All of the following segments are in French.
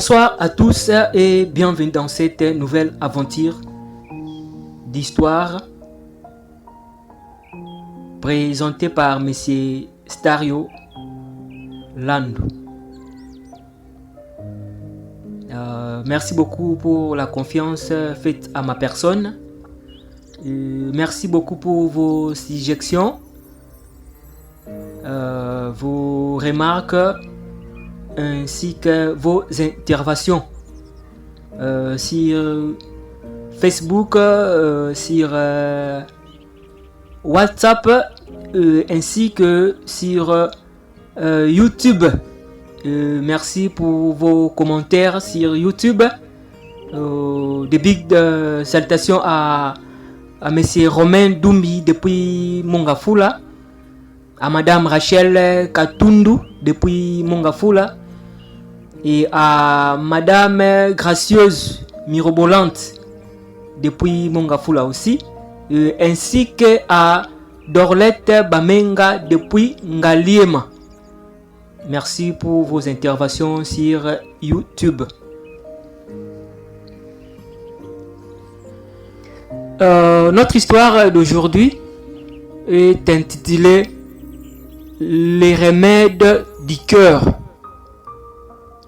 Bonsoir à tous et bienvenue dans cette nouvelle aventure d'histoire présentée par Monsieur Stario Lando. Merci beaucoup pour la confiance faite à ma personne. Merci beaucoup pour vos suggestions, vos remarques ainsi que vos interventions sur Facebook, sur WhatsApp ainsi que sur YouTube. Merci pour vos commentaires sur YouTube. Des big salutations à Monsieur Romain Dumbi depuis Mongafula, à Madame Rachel Katundu depuis Mongafula et à Madame Gracieuse Mirobolante depuis Mongafula aussi, ainsi que à Dorlette Bamenga depuis Ngaliema. Merci pour vos interventions sur YouTube. Notre histoire d'aujourd'hui est intitulée Les remèdes du cœur.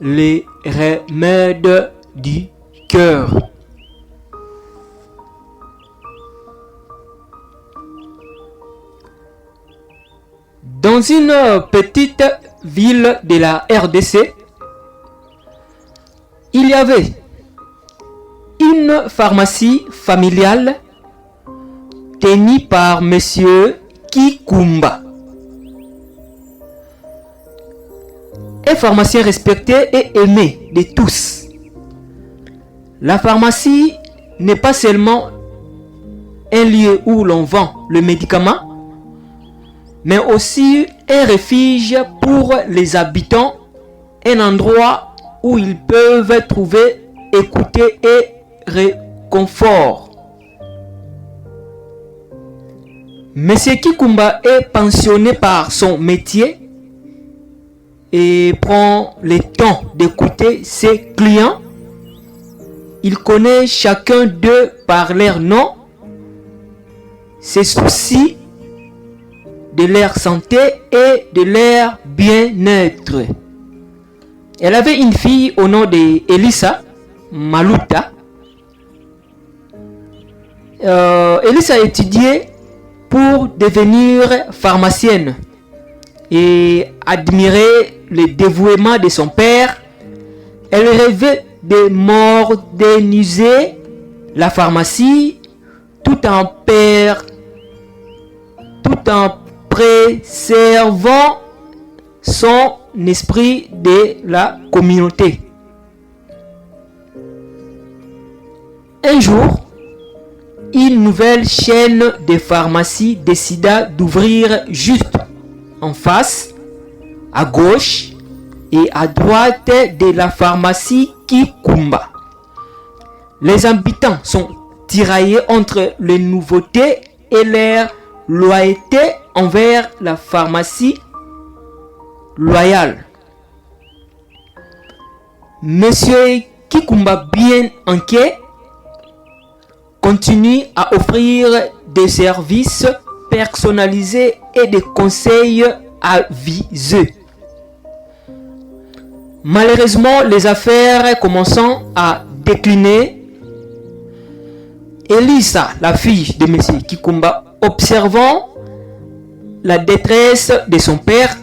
Les remèdes du cœur. Dans une petite ville de la RDC, il y avait une pharmacie familiale tenue par Monsieur Kikumba, un pharmacien respecté et aimé de tous. La pharmacie n'est pas seulement un lieu où l'on vend le médicament, mais aussi un refuge pour les habitants, un endroit où ils peuvent trouver écoute et réconfort. Monsieur Kikumba est passionné par son métier et prend le temps d'écouter ses clients. Il connaît chacun d'eux par leur nom, ses soucis de leur santé et de leur bien-être. Elle avait une fille au nom de Elisa Maluta. Elisa a étudié pour devenir pharmacienne et admirait le dévouement de son père. Elle rêvait de moderniser la pharmacie tout en préservant son esprit de la communauté. Un jour, une nouvelle chaîne de pharmacie décida d'ouvrir juste en face, à gauche et à droite de la pharmacie Kikumba. Les habitants sont tiraillés entre les nouveautés et leur loyauté envers la pharmacie loyale. Monsieur Kikumba, bien inquiet, continue à offrir des services personnalisés et des conseils aviseux. Malheureusement, les affaires commençant à décliner, Elisa, la fille de Monsieur Kikumba, observant la détresse de son père,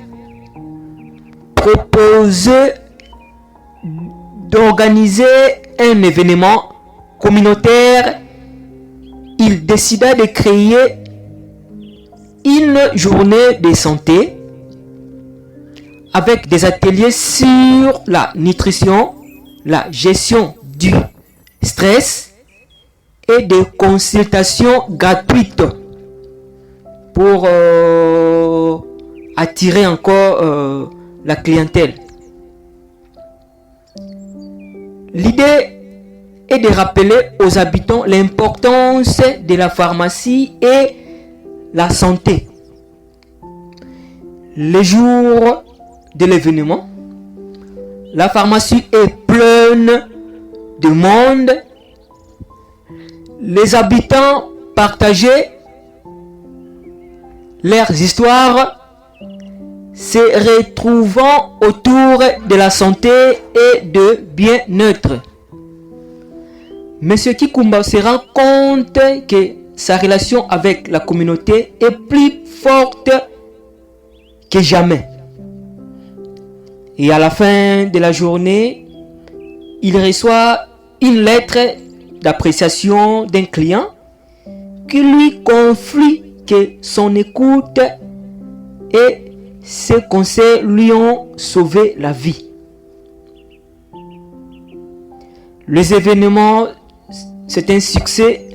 proposait d'organiser un événement communautaire. Il décida de créer une journée de santé avec des ateliers sur la nutrition, la gestion du stress et des consultations gratuites pour attirer encore la clientèle. L'idée est de rappeler aux habitants l'importance de la pharmacie et la santé. Le jour de l'événement, la pharmacie est pleine de monde. Les habitants partageaient leurs histoires, se retrouvant autour de la santé et de bien-être. Monsieur Kikumba se rend compte que sa relation avec la communauté est plus forte que jamais. Et à la fin de la journée, il reçoit une lettre d'appréciation d'un client qui lui confie que son écoute et ses conseils lui ont sauvé la vie. Les événements, c'est un succès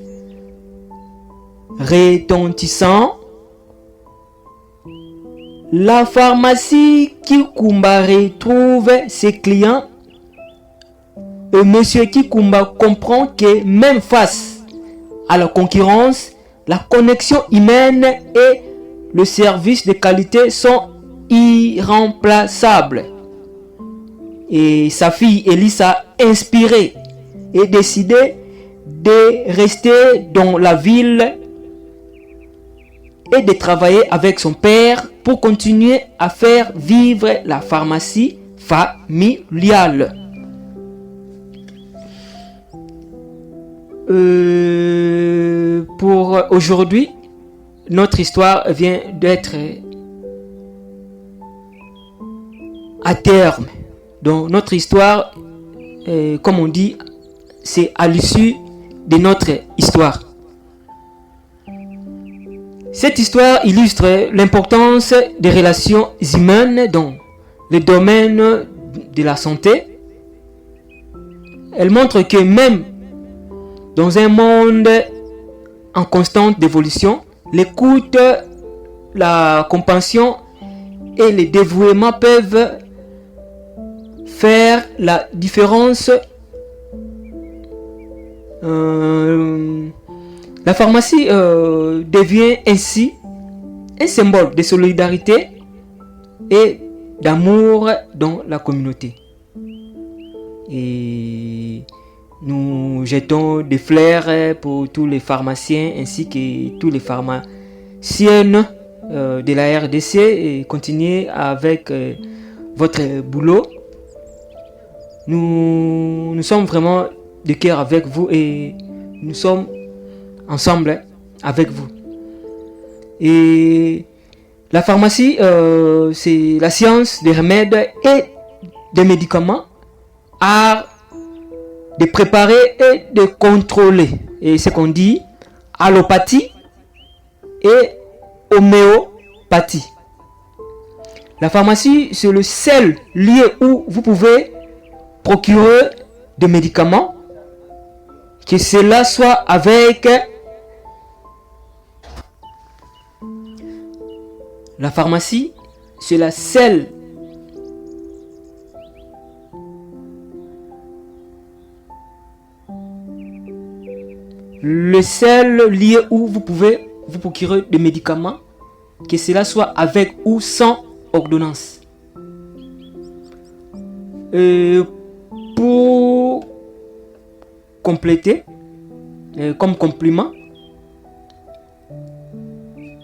retentissant. La pharmacie Kikumba retrouve ses clients et Monsieur Kikumba comprend que même face à la concurrence, la connexion humaine et le service de qualité sont irremplaçables. Et sa fille Elisa, inspirée et décidée de rester dans la ville et de travailler avec son père pour continuer à faire vivre la pharmacie familiale. Pour aujourd'hui, notre histoire vient d'être à terme. Donc notre histoire, comme on dit, c'est à l'issue de notre histoire. Cette histoire illustre l'importance des relations humaines dans le domaine de la santé. Elle montre que même dans un monde en constante évolution, l'écoute, la compassion et le dévouement peuvent faire la différence. La pharmacie devient ainsi un symbole de solidarité et d'amour dans la communauté. Et nous jetons des fleurs pour tous les pharmaciens ainsi que tous les pharmaciennes de la RDC et continuez avec votre boulot. Nous sommes vraiment de cœur avec vous et nous sommes ensemble avec vous. Et la pharmacie, c'est la science des remèdes et des médicaments, art de préparer et de contrôler. Et ce qu'on dit allopathie et homéopathie. La pharmacie, c'est le seul lieu où vous pouvez procurer des médicaments, que cela soit avec la pharmacie, c'est la seule le seul lieu où vous pouvez vous procurer des médicaments, que cela soit avec ou sans ordonnance. Pour compléter, comme compliment,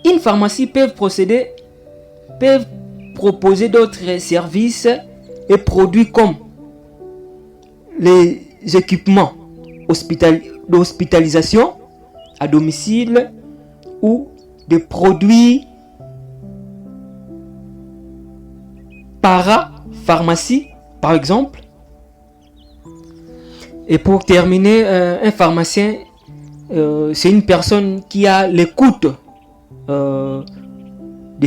une pharmacie peut proposer d'autres services et produits comme les équipements d'hospitalisation à domicile ou des produits parapharmacie par exemple. Et pour terminer, un pharmacien, c'est une personne qui a l'écoute de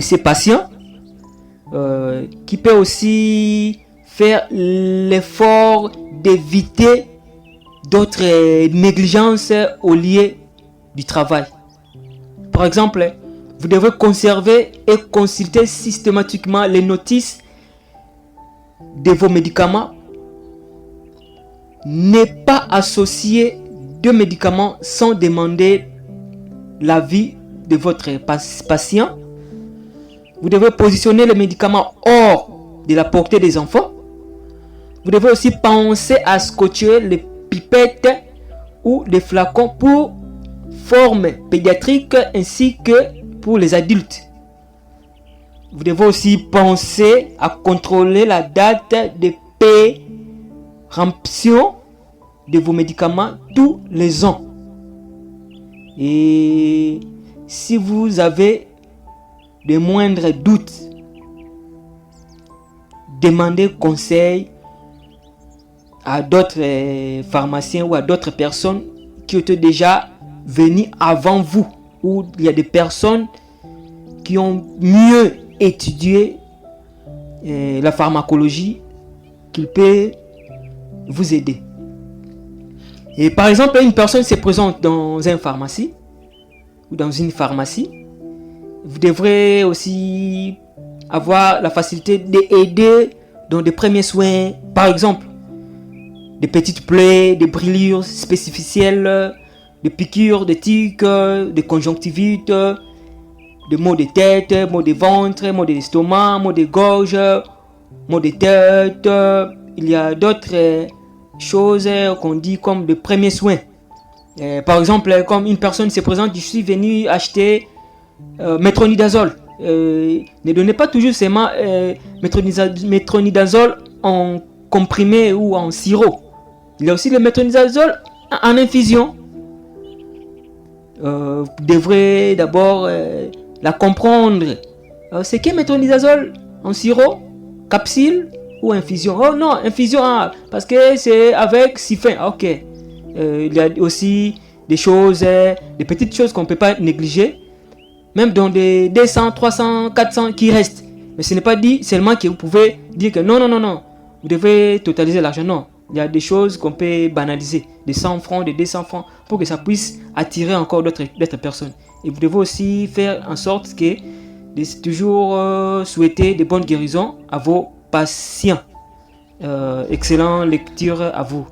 ses patients, qui peut aussi faire l'effort d'éviter d'autres négligences au lieu du travail. Par exemple, vous devez conserver et consulter systématiquement les notices de vos médicaments. Ne pas associer deux médicaments sans demander l'avis de votre patient. Vous devez positionner les médicaments hors de la portée des enfants. Vous devez aussi penser à scotcher les pipettes ou les flacons pour forme pédiatrique ainsi que pour les adultes. Vous devez aussi penser à contrôler la date de péremption de vos médicaments tous les ans. Et si vous avez de moindres doutes, demandez conseil à d'autres pharmaciens ou à d'autres personnes qui étaient déjà venus avant vous, ou il y a des personnes qui ont mieux étudié la pharmacologie, qui peut vous aider. Et par exemple, une personne se présente dans une pharmacie ou dans une pharmacie, vous devrez aussi avoir la facilité d'aider dans des premiers soins, par exemple des petites plaies, des brûlures spécificielles, des piqûres de tiques, des conjonctivites, des maux de tête, maux de ventre, maux d'estomac, maux de gorge, maux de tête. Il y a d'autres choses qu'on dit comme de premiers soins. Par exemple, comme une personne se présente, je suis venu acheter métronidazole. Ne donnez pas toujours seulement métronidazole en comprimé ou en sirop. Il y a aussi le métronidazole en infusion. Vous devrez d'abord la comprendre. C'est qu'est métronidazole en sirop, capsule ou infusion? Oh non, infusion, parce que c'est avec siphon. Ok. Il y a aussi des choses, des petites choses qu'on ne peut pas négliger. Même dans des 200, 300, 400 qui restent. Mais ce n'est pas dit seulement que vous pouvez dire que non. Vous devez totaliser l'argent. Non. Il y a des choses qu'on peut banaliser. Des 100 francs, des 200 francs. Pour que ça puisse attirer encore d'autres personnes. Et vous devez aussi faire en sorte que de toujours souhaiter de bonnes guérisons à vos patients. Excellente lecture à vous.